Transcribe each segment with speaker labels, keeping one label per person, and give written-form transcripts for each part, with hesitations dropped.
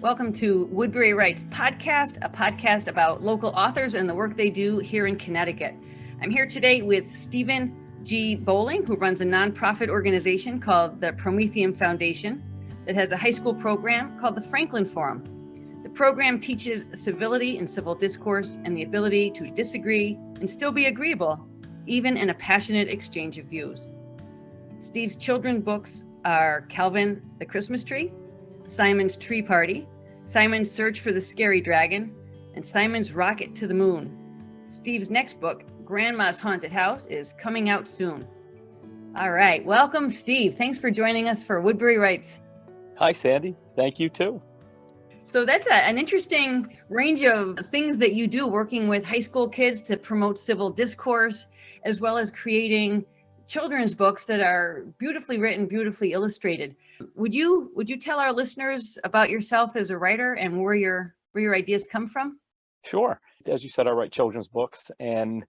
Speaker 1: Welcome to Woodbury Writes Podcast, a podcast about local authors and the work they do here in Connecticut. I'm here today with Stephen G. Bowling, who runs a nonprofit organization called the Prometheum Foundation that has a high school program called the Franklin Forum. The program teaches civility and civil discourse and the ability to disagree and still be agreeable, even in a passionate exchange of views. Steve's children's books are Calvin the Christmas Tree, Simon's Tree Party, Simon's Search for the Scary Dragon, and Simon's Rocket to the Moon. Steve's next book, Grandma's Haunted House, is coming out soon. All right, welcome, Steve. Thanks for joining us for Woodbury Writes.
Speaker 2: Hi, Sandy. Thank you, too.
Speaker 1: So that's an interesting range of things that you do, working with high school kids to promote civil discourse, as well as creating children's books that are beautifully written, beautifully illustrated. Would you tell our listeners about yourself as a writer and where your ideas come from?
Speaker 2: Sure. As you said, I write children's books, and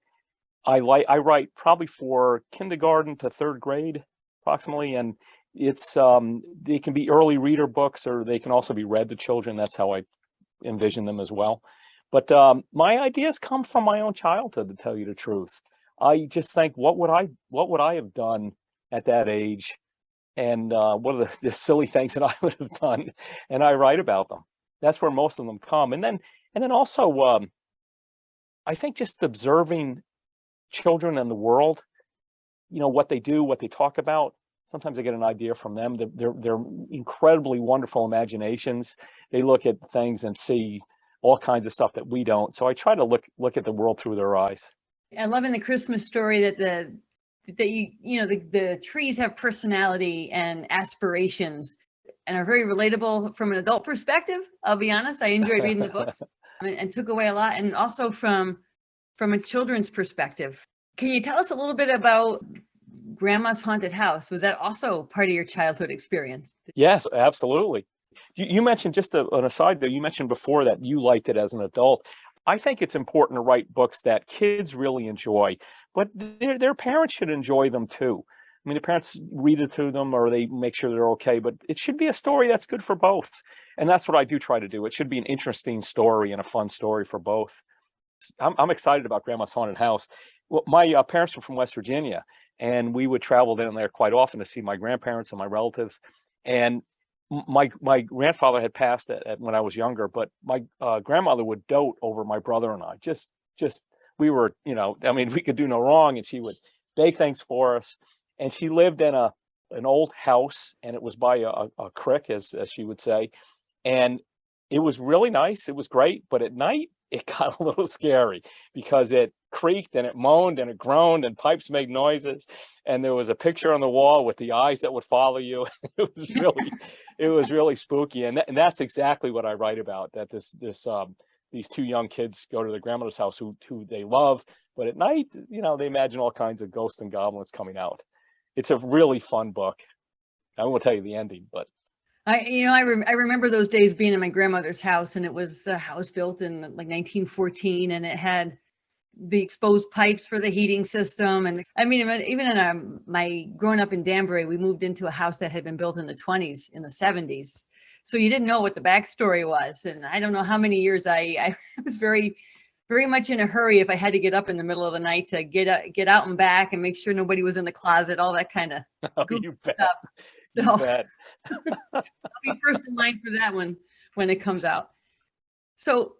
Speaker 2: I write probably for kindergarten to third grade, approximately. And it's they can be early reader books, or they can also be read to children. That's how I envision them as well. But my ideas come from my own childhood, to tell you the truth. I just think, what would I have done at that age, and what are the silly things that I would have done, and I write about them. That's where most of them come. And then also, I think just observing children in the world, what they do, what they talk about. Sometimes I get an idea from them. They're incredibly wonderful imaginations. They look at things and see all kinds of stuff that we don't. So I try to look at the world through their eyes.
Speaker 1: I love in the Christmas story that the trees have personality and aspirations and are very relatable from an adult perspective. I'll be honest, I enjoyed reading the books and took away a lot, and also from a children's perspective. Can you tell us a little bit about Grandma's Haunted House? Was that also part of your childhood experience?
Speaker 2: Yes, absolutely. You mentioned, just an aside there, you mentioned before that you liked it as an adult. I think it's important to write books that kids really enjoy, but their parents should enjoy them too. I mean, the parents read it to them, or they make sure they're okay, but it should be a story that's good for both. And that's what I do try to do. It should be an interesting story and a fun story for both. I'm excited about Grandma's Haunted House. Well, my parents were from West Virginia, and we would travel down there quite often to see my grandparents and my relatives. And my grandfather had passed when I was younger, but my grandmother would dote over my brother and I. Just we were, we could do no wrong, and she would bake things for us. And she lived in an old house, and it was by a creek, as she would say. And it was really nice. It was great, but at night it got a little scary because it creaked and it moaned and it groaned and pipes made noises. And there was a picture on the wall with the eyes that would follow you. It was really spooky. And that's exactly what I write about, that these two young kids go to their grandmother's house who they love, but at night, they imagine all kinds of ghosts and goblins coming out. It's a really fun book. I won't tell you the ending, but
Speaker 1: I remember those days being in my grandmother's house, and it was a house built in like 1914, and it had the exposed pipes for the heating system. And I mean, even in my growing up in Danbury, we moved into a house that had been built in the 20s, in the 70s. So you didn't know what the backstory was. And I don't know how many years I was very, very much in a hurry if I had to get up in the middle of the night to get out and back and make sure nobody was in the closet, all that kind of
Speaker 2: you bet.
Speaker 1: stuff.
Speaker 2: You
Speaker 1: So
Speaker 2: bet.
Speaker 1: I'll be first in line for that one when it comes out. So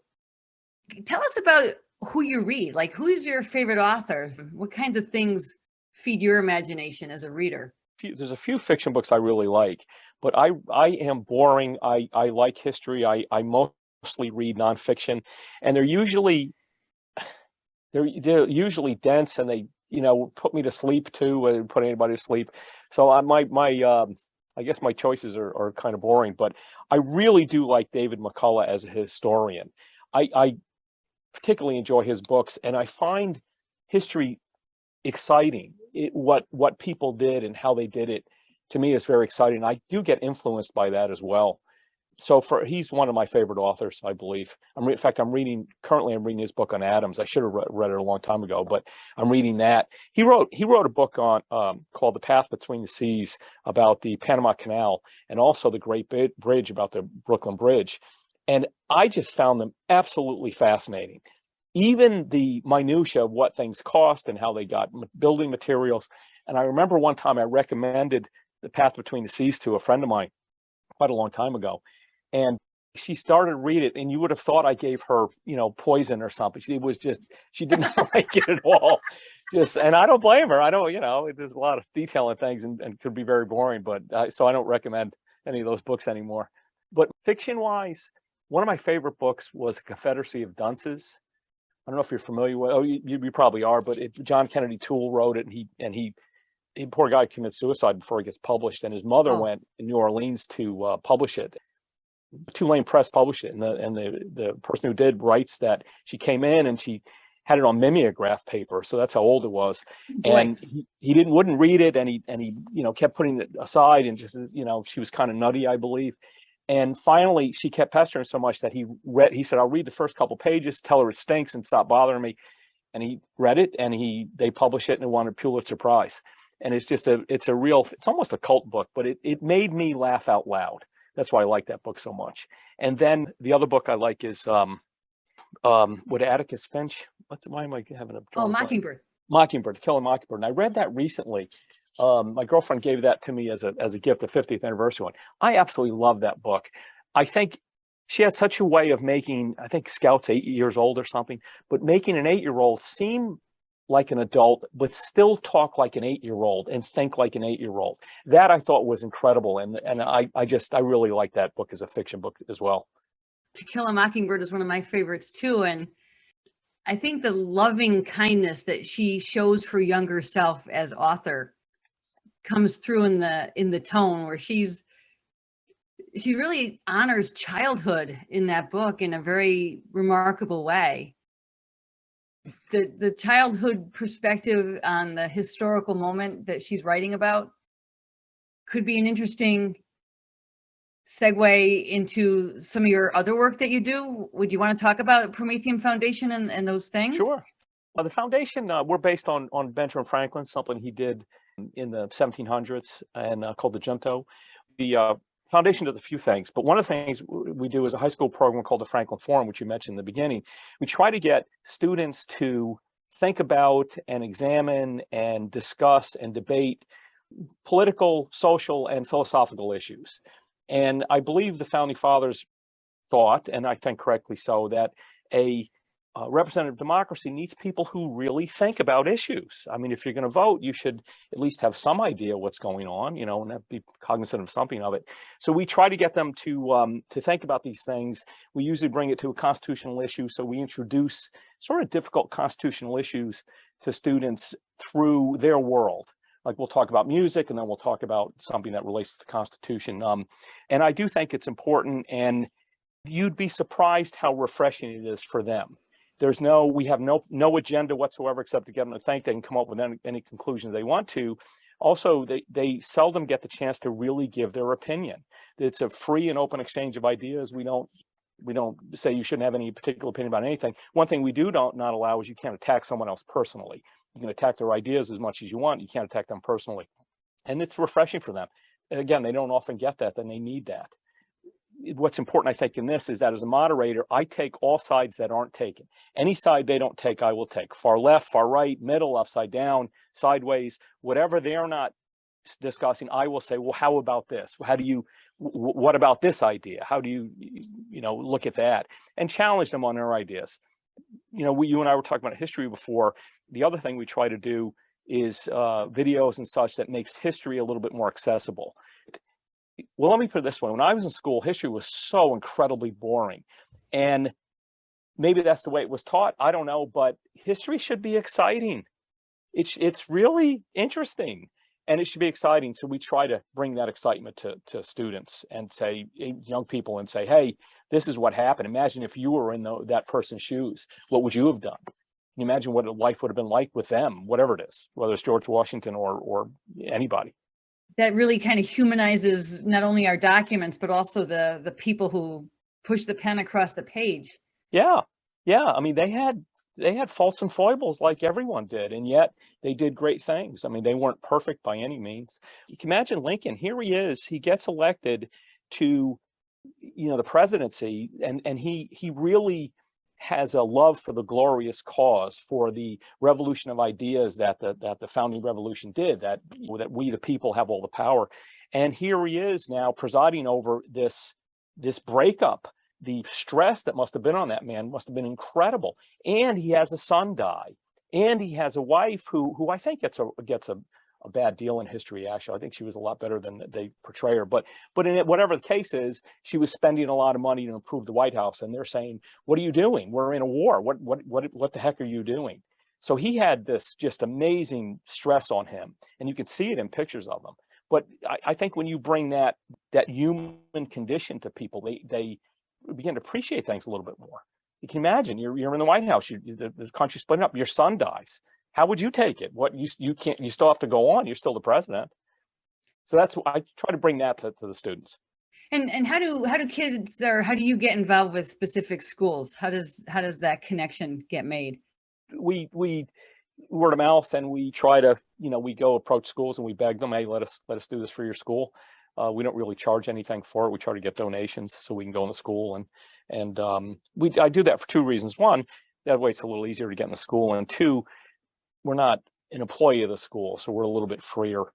Speaker 1: tell us about who you read. Like, who's your favorite author? What kinds of things feed your imagination as a reader?
Speaker 2: There's a few fiction books I really like, but I am boring. I like history. I mostly read nonfiction, and they're usually dense, and they put me to sleep too, and put anybody to sleep. So I guess my choices are kind of boring, but I really do like David McCullough as a historian. I particularly enjoy his books, and I find history exciting. What people did and how they did it, to me, is very exciting. I do get influenced by that as well. So he's one of my favorite authors, I believe. In fact, I'm reading his book on Adams. I should have read it a long time ago, but I'm reading that. He wrote a book on called The Path Between the Seas, about the Panama Canal, and also the Great Bridge, about the Brooklyn Bridge. And I just found them absolutely fascinating. Even the minutia of what things cost and how they got building materials. And I remember one time I recommended The Path Between the Seas to a friend of mine quite a long time ago. And she started to read it, and you would have thought I gave her, poison or something. She did not like it at all. And I don't blame her. I don't, there's a lot of detail in things and could be very boring, but so I don't recommend any of those books anymore. But fiction wise, one of my favorite books was A Confederacy of Dunces. I don't know if you're familiar with. Oh, you probably are. But John Kennedy Toole wrote it, and he poor guy commits suicide before it gets published, and his mother went in New Orleans to publish it. Tulane Press published it, and the person who did writes that she came in and she had it on mimeograph paper, so that's how old it was. Boy. And he wouldn't read it, and he kept putting it aside, and just she was kind of nutty, I believe. And finally, she kept pestering so much that he said, "I'll read the first couple pages, tell her it stinks, and stop bothering me." And he read it, and they published it, and it won a Pulitzer Prize. And it's almost a cult book, but it made me laugh out loud. That's why I like that book so much. And then the other book I like is what Atticus Finch. Why am I having a
Speaker 1: Mockingbird.
Speaker 2: Mockingbird, To Kill a Mockingbird. And I read that recently. My girlfriend gave that to me as a gift, the 50th anniversary one. I absolutely love that book. I think she had such a way of making, I think Scout's 8 years old or something, but making an 8-year-old seem like an adult, but still talk like an 8-year-old and think like an 8-year-old. That I thought was incredible. And I really like that book as a fiction book as well.
Speaker 1: To Kill a Mockingbird is one of my favorites too. And I think the loving kindness that she shows her younger self as author comes through in the tone, where she really honors childhood in that book in a very remarkable way. The childhood perspective on the historical moment that she's writing about could be an interesting segue into some of your other work that you do. Would you want to talk about Promethean Foundation and those things?
Speaker 2: Sure. The foundation, we're based on Benjamin Franklin, something he did in the 1700s, and called the Junto. The foundation does a few things, but one of the things we do is a high school program called the Franklin Forum, which you mentioned in the beginning. We try to get students to think about and examine and discuss and debate political, social, and philosophical issues. And I believe the Founding Fathers thought, and I think correctly so, that a representative democracy needs people who really think about issues. I mean, if you're going to vote, you should at least have some idea what's going on, and be cognizant of something of it. So we try to get them to think about these things. We usually bring it to a constitutional issue. So we introduce sort of difficult constitutional issues to students through their world. Like we'll talk about music, and then we'll talk about something that relates to the Constitution. And I do think it's important, and you'd be surprised how refreshing it is for them. We have no agenda whatsoever except to get them to think. They can come up with any conclusions they want to. Also, they seldom get the chance to really give their opinion. It's a free and open exchange of ideas. We don't say you shouldn't have any particular opinion about anything. One thing we do not allow is you can't attack someone else personally. You can attack their ideas as much as you want. You can't attack them personally. And it's refreshing for them. And again, they don't often get that, then they need that. What's important, I think, in this is that as a moderator, I take all sides that aren't taken. Any side they don't take, I will take. Far left, far right, middle, upside down, sideways, whatever they're not discussing, I will say, well, how about this? What about this idea? How do you look at that? And challenge them on their ideas. You and I were talking about history before. The other thing we try to do is videos and such that makes history a little bit more accessible. Well, let me put it this way. When I was in school, history was so incredibly boring. And maybe that's the way it was taught. I don't know, but history should be exciting. It's really interesting, and it should be exciting. So we try to bring that excitement to students and say, young people, and say, hey, this is what happened. Imagine if you were in that person's shoes. What would you have done? Can you imagine what life would have been like with them, whatever it is, whether it's George Washington or anybody.
Speaker 1: That really kind of humanizes not only our documents, but also the people who push the pen across the page.
Speaker 2: Yeah. I mean, they had faults and foibles like everyone did, and yet they did great things. I mean, they weren't perfect by any means. You can imagine Lincoln. Here he is. He gets elected to the presidency, and he really has a love for the glorious cause, for the revolution of ideas that the founding revolution did, that we the people have all the power. And here he is now presiding over this breakup. The stress that must have been on that man must have been incredible. And he has a son die, and he has a wife who I think gets a bad deal in history. Actually, I think she was a lot better than they portray her. But in it, whatever the case is, she was spending a lot of money to improve the White House, and they're saying, "What are you doing? We're in a war. What the heck are you doing?" So he had this just amazing stress on him, and you could see it in pictures of him. But I think when you bring that human condition to people, they begin to appreciate things a little bit more. You can imagine you're in the White House, the country's splitting up, your son dies. How would you take it? What you can't, you still have to go on. You're still the president. So that's why I try to bring that to the students.
Speaker 1: And how do kids, or how do you get involved with specific schools? How does that connection get made?
Speaker 2: We word of mouth, and we try to, we go approach schools and we beg them, hey, let us do this for your school. We don't really charge anything for it. We try to get donations so we can go in the school, and I do that for two reasons. One, that way it's a little easier to get in the school, and two, we're not an employee of the school, so we're a little bit freer.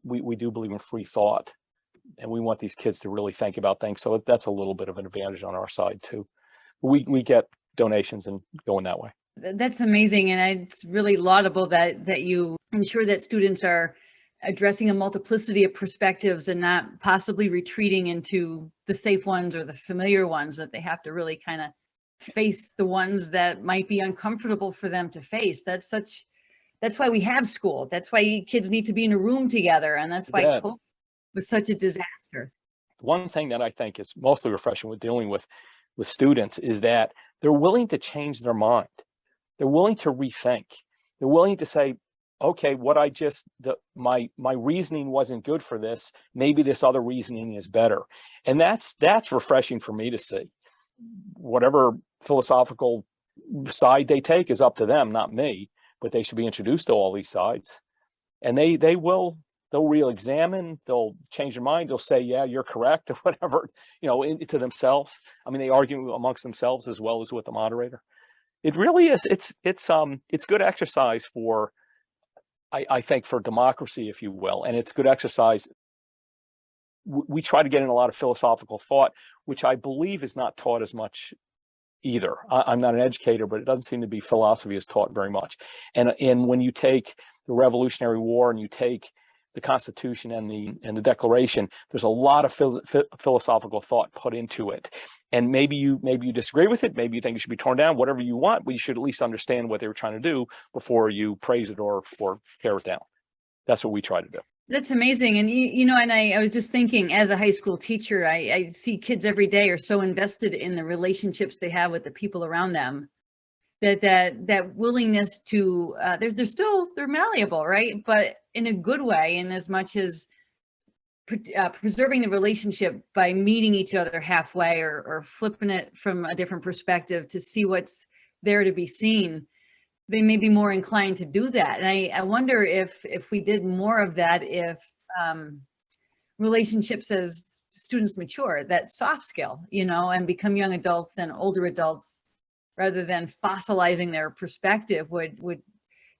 Speaker 2: We do believe in free thought, and we want these kids to really think about things. So that's a little bit of an advantage on our side too. We get donations and go in that way.
Speaker 1: That's amazing, and it's really laudable that you ensure that students are addressing a multiplicity of perspectives and not possibly retreating into the safe ones or the familiar ones, that they have to really kind of face the ones that might be uncomfortable for them to face. That's why we have school. That's why kids need to be in a room together, and that's why COVID was such a disaster.
Speaker 2: One thing that I think is mostly refreshing with dealing with students is that they're willing to change their mind. They're willing to rethink. They're willing to say, okay, my reasoning wasn't good for this. Maybe this other reasoning is better. And that's refreshing for me to see. Whatever philosophical side they take is up to them, not me, but they should be introduced to all these sides. And they'll re-examine, they'll change their mind, they'll say, yeah, you're correct, or whatever, to themselves. I mean, they argue amongst themselves as well as with the moderator. It really is, it's good exercise for, I think, for democracy, if you will, and it's good exercise. We try to get in a lot of philosophical thought, which I believe is not taught as much either. I'm not an educator, but it doesn't seem to be philosophy is taught very much. And when you take the Revolutionary War and you take the Constitution and the Declaration, there's a lot of philosophical thought put into it. And maybe you disagree with it, maybe you think it should be torn down, whatever you want, but you should at least understand what they were trying to do before you praise it or tear it down. That's what we try to do.
Speaker 1: That's amazing. And and I was just thinking, as a high school teacher, I see kids every day are so invested in the relationships they have with the people around them, that willingness to they're malleable, right? But in a good way, in as much as preserving the relationship by meeting each other halfway, or flipping it from a different perspective to see what's there to be seen. They may be more inclined to do that. And I wonder if we did more of that, if relationships as students mature, that soft skill, and become young adults and older adults, rather than fossilizing their perspective, would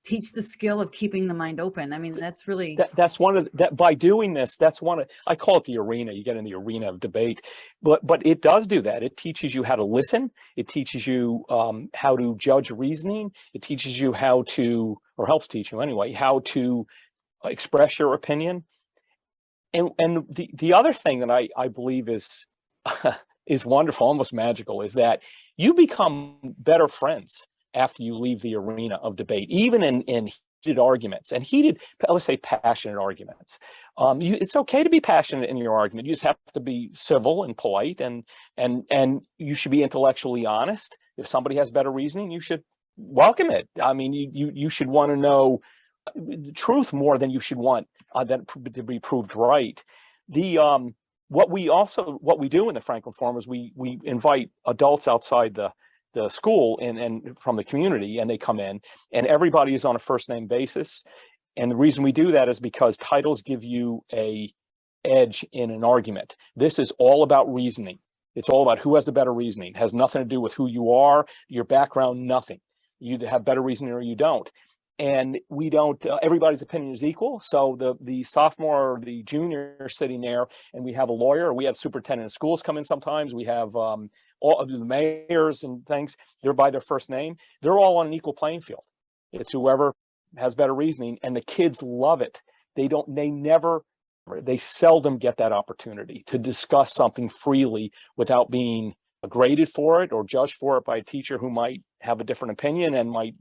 Speaker 1: teach the skill of keeping the mind open. I mean, that's really
Speaker 2: that's one of that. By doing this, that's one of, I call it the arena. You get in the arena of debate, but it does do that. It teaches you how to listen. It teaches you how to judge reasoning. It teaches you how to, or helps teach you anyway, how to express your opinion. And the other thing that I believe is is wonderful, almost magical, is that you become better friends after you leave the arena of debate, even in heated arguments, and let's say passionate arguments. It's okay to be passionate in your argument. You just have to be civil and polite, and you should be intellectually honest. If somebody has better reasoning, you should welcome it. I mean, you should want to know the truth more than you should want that to be proved right. What we do in the Franklin Forum is we invite adults outside the school and from the community, and they come in, and everybody is on a first name basis. And the reason we do that is because titles give you a edge in an argument. This is all about reasoning. It's all about who has the better reasoning. It has nothing to do with who you are, your background, nothing. You either have better reasoning or you don't. And we don't, everybody's opinion is equal. So the sophomore or the junior sitting there, and we have a lawyer, we have superintendent of schools come in sometimes, we have all of the mayors and things, they're by their first name. They're all on an equal playing field. It's whoever has better reasoning, and the kids love it. They seldom get that opportunity to discuss something freely without being graded for it or judged for it by a teacher who might have a different opinion and might,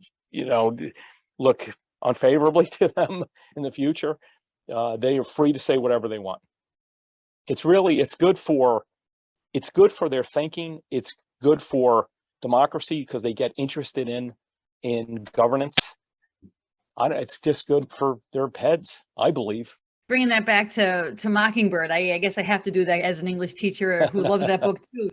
Speaker 2: look unfavorably to them in the future. They are free to say whatever they want. It's good for their thinking. It's good for democracy because they get interested in governance. It's just good for their heads, I believe.
Speaker 1: Bringing that back to Mockingbird, I guess I have to do that as an English teacher who loves that book too.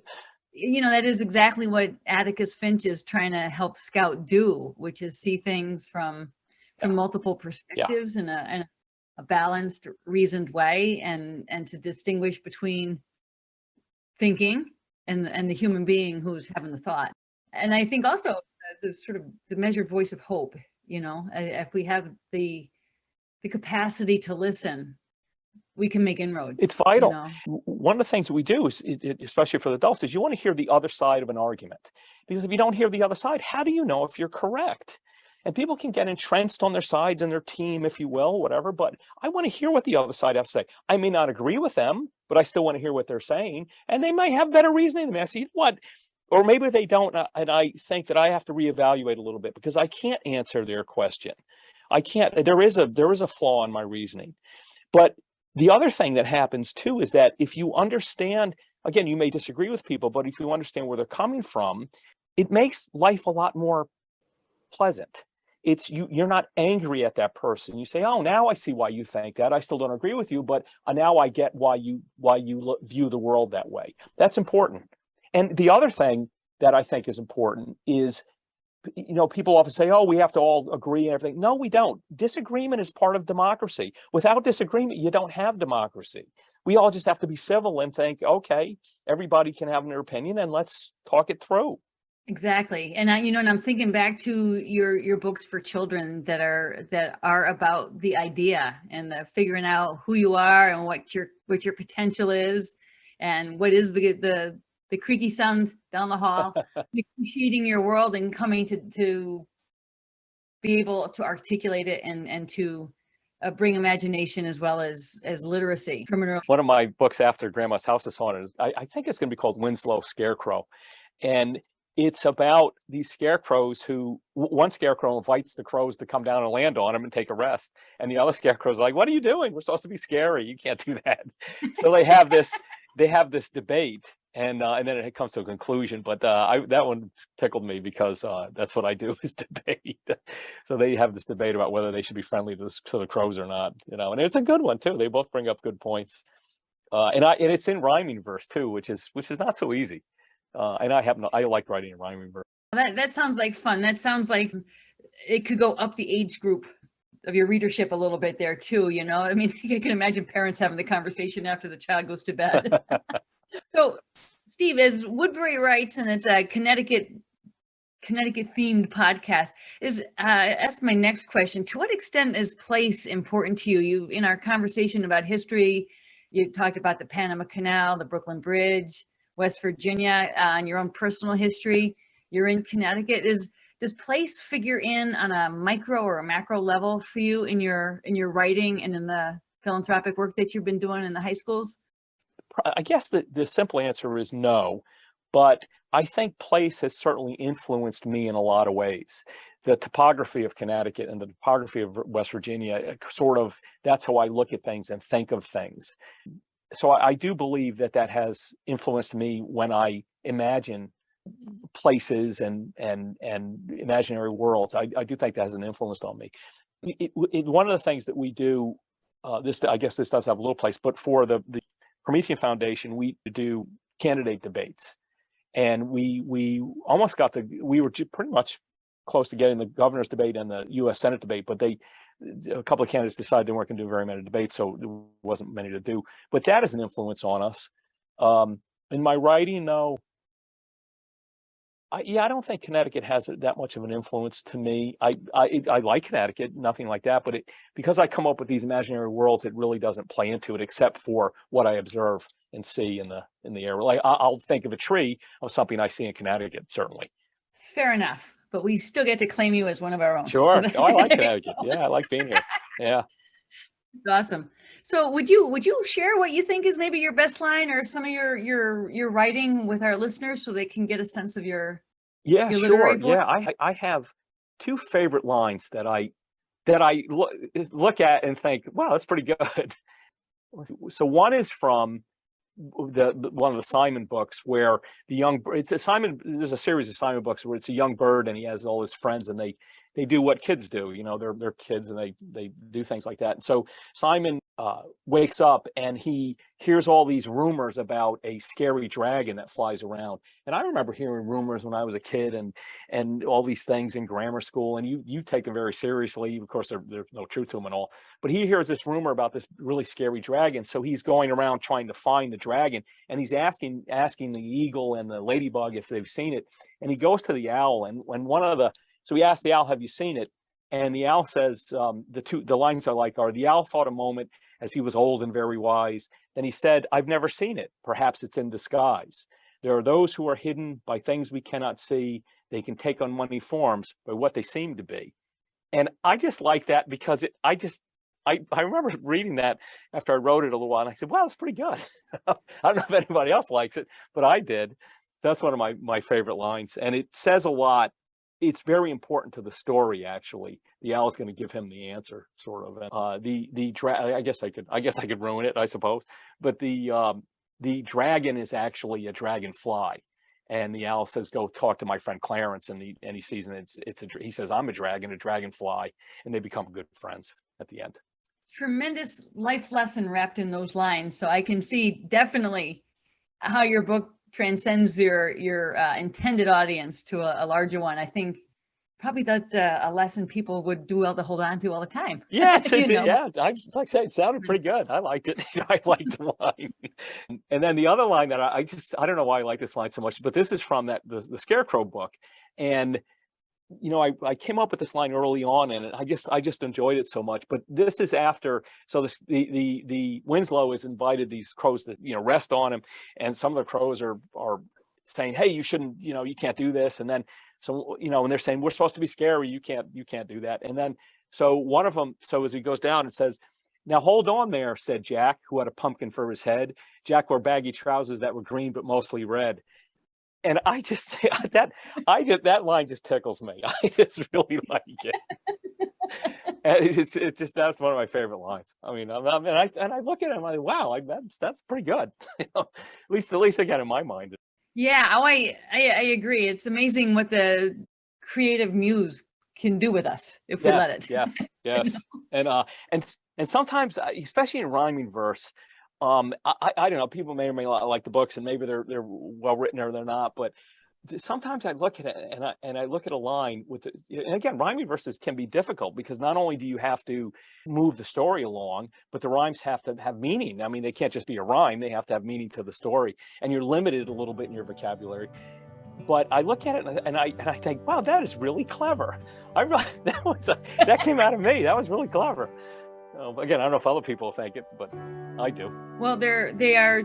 Speaker 1: That is exactly what Atticus Finch is trying to help Scout do, which is see things from multiple perspectives in a balanced, reasoned way, and to distinguish between thinking and the human being who's having the thought. And I think also the sort of the measured voice of hope. If we have the capacity to listen, we can make inroads.
Speaker 2: It's vital. One of the things that we do is, especially for the adults, is you want to hear the other side of an argument. Because if you don't hear the other side, how do you know if you're correct? And people can get entrenched on their sides and their team, if you will, whatever. But I want to hear what the other side has to say. I may not agree with them, but I still want to hear what they're saying. And they might have better reasoning than me. I say, what? Or maybe they don't. And I think that I have to reevaluate a little bit because I can't answer their question. I can't. There is a flaw in my reasoning. But the other thing that happens too is that if you understand, again, you may disagree with people, but if you understand where they're coming from, it makes life a lot more pleasant. You're not angry at that person. You say, oh, now I see why you think that. I still don't agree with you, but now I get why you view the world that way. That's important. And the other thing that I think is important is, people often say, oh, we have to all agree and everything. No, we don't. Disagreement is part of democracy. Without disagreement, you don't have democracy. We all just have to be civil and think, okay, everybody can have their opinion and let's talk it through.
Speaker 1: Exactly. And and I'm thinking back to your books for children that are about the idea and the figuring out who you are and what your potential is and what is the creaky sound down the hall, appreciating your world and coming to be able to articulate it and to bring imagination as well as literacy from an early.
Speaker 2: One of my books after Grandma's House is Haunted, I think it's going to be called Winslow Scarecrow. And it's about these scarecrows who, one scarecrow invites the crows to come down and land on him and take a rest. And the other scarecrows are like, what are you doing? We're supposed to be scary. You can't do that. So they have this debate. And then it comes to a conclusion, but that one tickled me because that's what I do is debate. So they have this debate about whether they should be friendly to the crows or not, and it's a good one too. They both bring up good points, and it's in rhyming verse too, which is not so easy. And I like writing in rhyming verse.
Speaker 1: That sounds like fun. That sounds like it could go up the age group of your readership a little bit there too. I mean, I can imagine parents having the conversation after the child goes to bed. So, Steve, as Woodbury writes, and it's a Connecticut themed podcast, that's my next question. To what extent is place important to you? You, in our conversation about history, you talked about the Panama Canal, the Brooklyn Bridge, West Virginia, and your own personal history. You're in Connecticut. Does place figure in on a micro or a macro level for you in your writing and in the philanthropic work that you've been doing in the high schools?
Speaker 2: I guess the simple answer is no, but I think place has certainly influenced me in a lot of ways. The topography of Connecticut and the topography of West Virginia, that's how I look at things and think of things. So I do believe that has influenced me when I imagine places and imaginary worlds. I do think that has an influence on me. One of the things that we do, I guess this does have a little place, but for the Promethean Foundation, we do candidate debates, and we almost we were pretty much close to getting the governor's debate and the U.S. Senate debate, but a couple of candidates decided they weren't going to do very many debates, so there wasn't many to do. But that is an influence on us. In my writing, though, I don't think Connecticut has that much of an influence to me. I like Connecticut, nothing like that, but because I come up with these imaginary worlds, it really doesn't play into it, except for what I observe and see in the air. Like I'll think of a tree of something I see in Connecticut, certainly.
Speaker 1: Fair enough, but we still get to claim you as one of our own.
Speaker 2: Sure. So I like Connecticut. Yeah, I like being here. Yeah.
Speaker 1: Awesome. So would you share what you think is maybe your best line or some of your writing with our listeners so they can get a sense of your
Speaker 2: sure.
Speaker 1: voice?
Speaker 2: Yeah, I have two favorite lines that I look at and think, wow, that's pretty good. So one is from one of the Simon books where there's a series of Simon books where it's a young bird and he has all his friends and they do what kids do, they're kids and they do things like that. And so Simon wakes up and he hears all these rumors about a scary dragon that flies around. And I remember hearing rumors when I was a kid and all these things in grammar school, and you take them very seriously. Of course, there's no truth to them at all. But he hears this rumor about this really scary dragon. So he's going around trying to find the dragon, and he's asking the eagle and the ladybug if they've seen it. And he goes to the owl, and so he asks the owl, "Have you seen it?" And the owl says, the lines are, "The owl thought a moment as he was old and very wise. Then he said, I've never seen it. Perhaps it's in disguise. There are those who are hidden by things we cannot see. They can take on many forms by what they seem to be." And I just like that because I remember reading that after I wrote it a little while, and I said, wow, it's pretty good. I don't know if anybody else likes it, but I did. So that's one of my favorite lines. And it says a lot. It's very important to the story, actually. The owl is going to give him the answer, sort of. I guess I could ruin it, I suppose. But the dragon is actually a dragonfly, and the owl says, "Go talk to my friend Clarence," and he sees, and he says, "I'm a dragon, a dragonfly," and they become good friends at the end.
Speaker 1: Tremendous life lesson wrapped in those lines. So I can see definitely how your book transcends your intended audience to a larger one. I think probably that's a lesson people would do well to hold on to all the time.
Speaker 2: Yeah, yeah. Like I said, it sounded pretty good. I liked it. I liked the line. And then the other line that I don't know why I like this line so much, but this is from the Scarecrow book, and I came up with this line early on, and I just enjoyed it so much. But this is after, so the Winslow has invited these crows to rest on him, and some of the crows are saying, "Hey, you shouldn't, you can't do this." And then and they're saying, "We're supposed to be scary. You can't do that." And then so one of them, so as he goes down, it says, "Now hold on there," said Jack, who had a pumpkin for his head. Jack wore baggy trousers that were green but mostly red. And I just think that line just tickles me. I just really like it. And that's one of my favorite lines. I mean, I look at it, I'm like, wow, that's pretty good. At least I got in my mind.
Speaker 1: Yeah, I agree. It's amazing what the creative muse can do with us if we let it.
Speaker 2: Yes. And sometimes, especially in rhyming verse, I don't know, people may or may not like the books, and maybe they're well written or they're not, but sometimes I look at it and I look at a line and again, rhyming verses can be difficult because not only do you have to move the story along, but the rhymes have to have meaning. I mean, they can't just be a rhyme, they have to have meaning to the story, and you're limited a little bit in your vocabulary. But I look at it and I think, wow, that is really clever. That came out of me. That was really clever. Again, I don't know if other people think it, but I do.
Speaker 1: Well, they are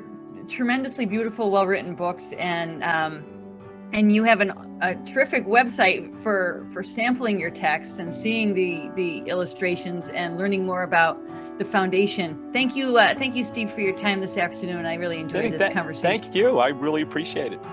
Speaker 1: tremendously beautiful, well-written books, and you have a terrific website for sampling your text and seeing the illustrations and learning more about the foundation. Thank you, Steve, for your time this afternoon. I really enjoyed this conversation.
Speaker 2: Thank you. I really appreciate it.